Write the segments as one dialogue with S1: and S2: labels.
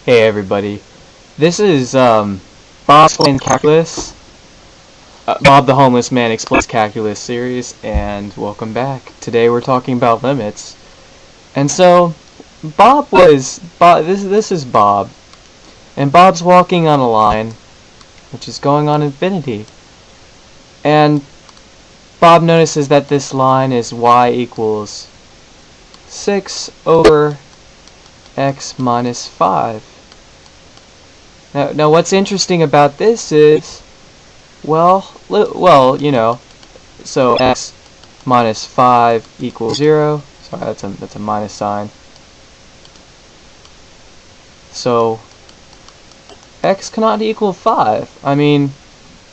S1: Hey everybody, this is Bob Explains Calculus, Bob the Homeless Man Explains Calculus series, and welcome back. Today we're talking about limits. And so, this is Bob, and Bob's walking on a line, which is going on infinity. And Bob notices that this line is y equals 6 over x minus 5. Now what's interesting about this is, so x minus 5 equals 0. Sorry, that's a minus sign. So x cannot equal 5. I mean,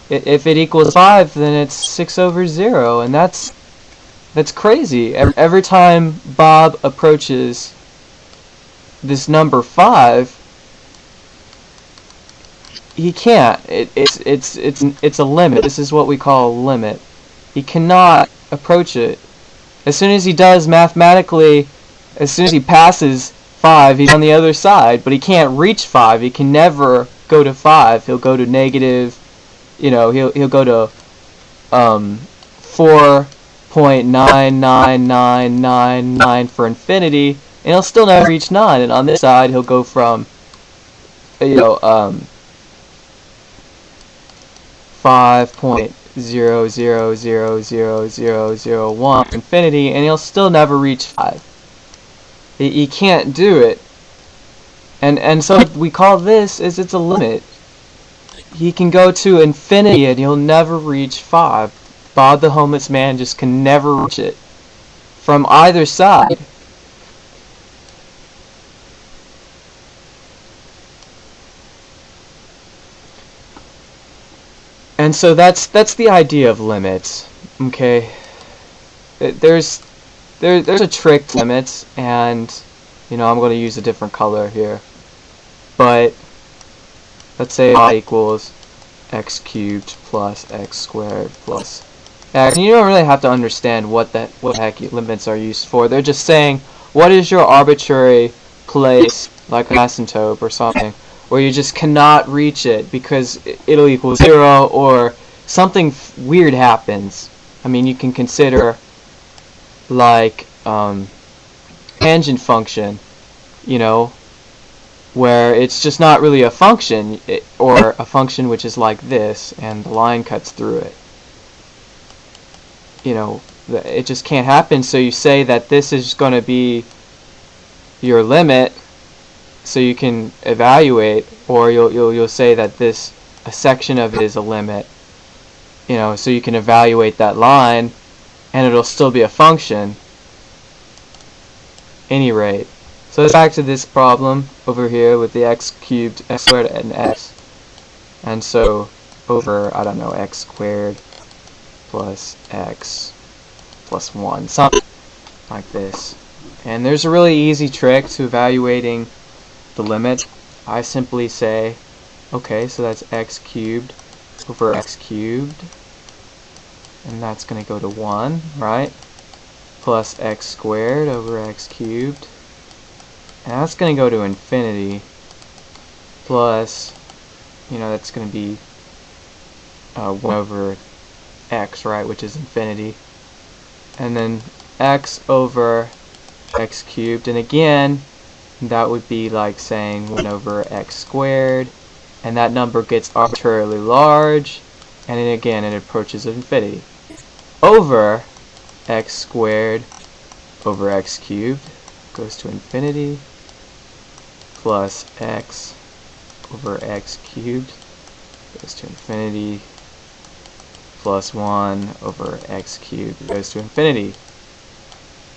S1: if it equals 5, then it's 6 over 0, and that's crazy. Every time Bob approaches this number 5, he can't. It's a limit. This is what we call a limit. He cannot approach it. As soon as he does mathematically, as soon as he passes 5, he's on the other side, but he can't reach 5. He can never go to 5. He'll go to negative, he'll go to 4.99999 for infinity, and he'll still never reach 9. And on this side, he'll go from 5.0000001 infinity, and he'll still never reach 5. He can't do it. And so we call this it's a limit. He can go to infinity and he'll never reach 5. Bob the Homeless Man just can never reach it from either side. And so that's the idea of limits. Okay, there's a trick to limits, and I'm going to use a different color here. But let's say y equals x cubed plus x squared plus x. And you don't really have to understand what the heck limits are used for. They're just saying, what is your arbitrary place, like an asymptote or something, where you just cannot reach it because it'll equal 0 or something weird happens. I mean, you can consider like tangent function, where it's just not really a function, or a function which is like this and the line cuts through it. It just can't happen, so you say that this is going to be your limit so you can evaluate, or you'll say that a section of it is a limit, so you can evaluate that line and it'll still be a function any rate. So let's back to this problem over here with the x cubed, x squared, and x. And so over, I don't know, x squared plus x plus 1, something like this. And there's a really easy trick to evaluating the limit. I simply say, okay, so that's x cubed over x cubed, and that's going to go to 1, right? Plus x squared over x cubed, and that's going to go to infinity, plus, that's going to be 1 over x, right, which is infinity, and then x over x cubed, and again, that would be like saying 1 over x squared, and that number gets arbitrarily large, and then again it approaches infinity, over x squared over x cubed goes to infinity, plus x over x cubed goes to infinity, plus 1 over x cubed goes to infinity.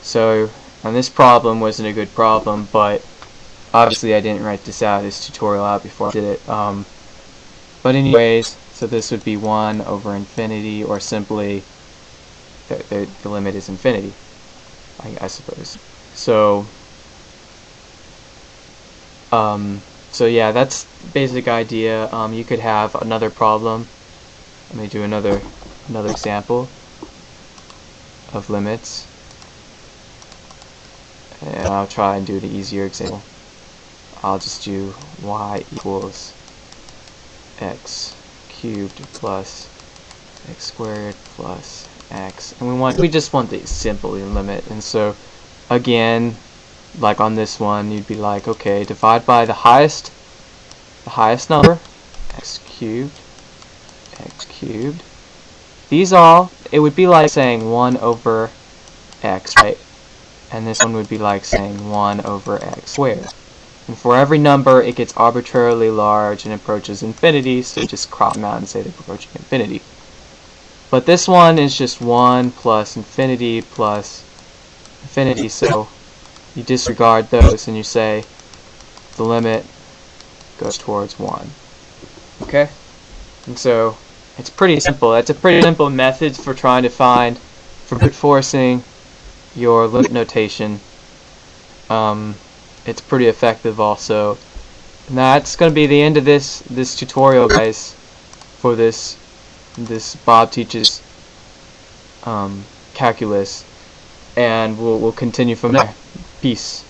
S1: So, and this problem wasn't a good problem, but obviously I didn't write this tutorial out before I did it. But anyways, so this would be 1 over infinity, or simply the limit is infinity, I suppose. So yeah, that's the basic idea. You could have another problem. Let me do another example of limits. And I'll try and do the easier example. I'll just do y equals x cubed plus x squared plus x, and we just want the simple limit. And so again, like on this one, you'd be like, okay, divide by the highest number, x cubed. These all, it would be like saying 1 over x, right? And this one would be like saying 1 over x squared. And for every number, it gets arbitrarily large and approaches infinity, so just crop them out and say they're approaching infinity. But this one is just 1 plus infinity, so you disregard those and you say the limit goes towards 1. Okay? And so it's pretty simple. That's a pretty simple method for trying to find, for brute forcing your limit notation. It's pretty effective also. And that's going to be the end of this tutorial, guys, for this Bob Teaches Calculus, and we'll continue from there. Peace.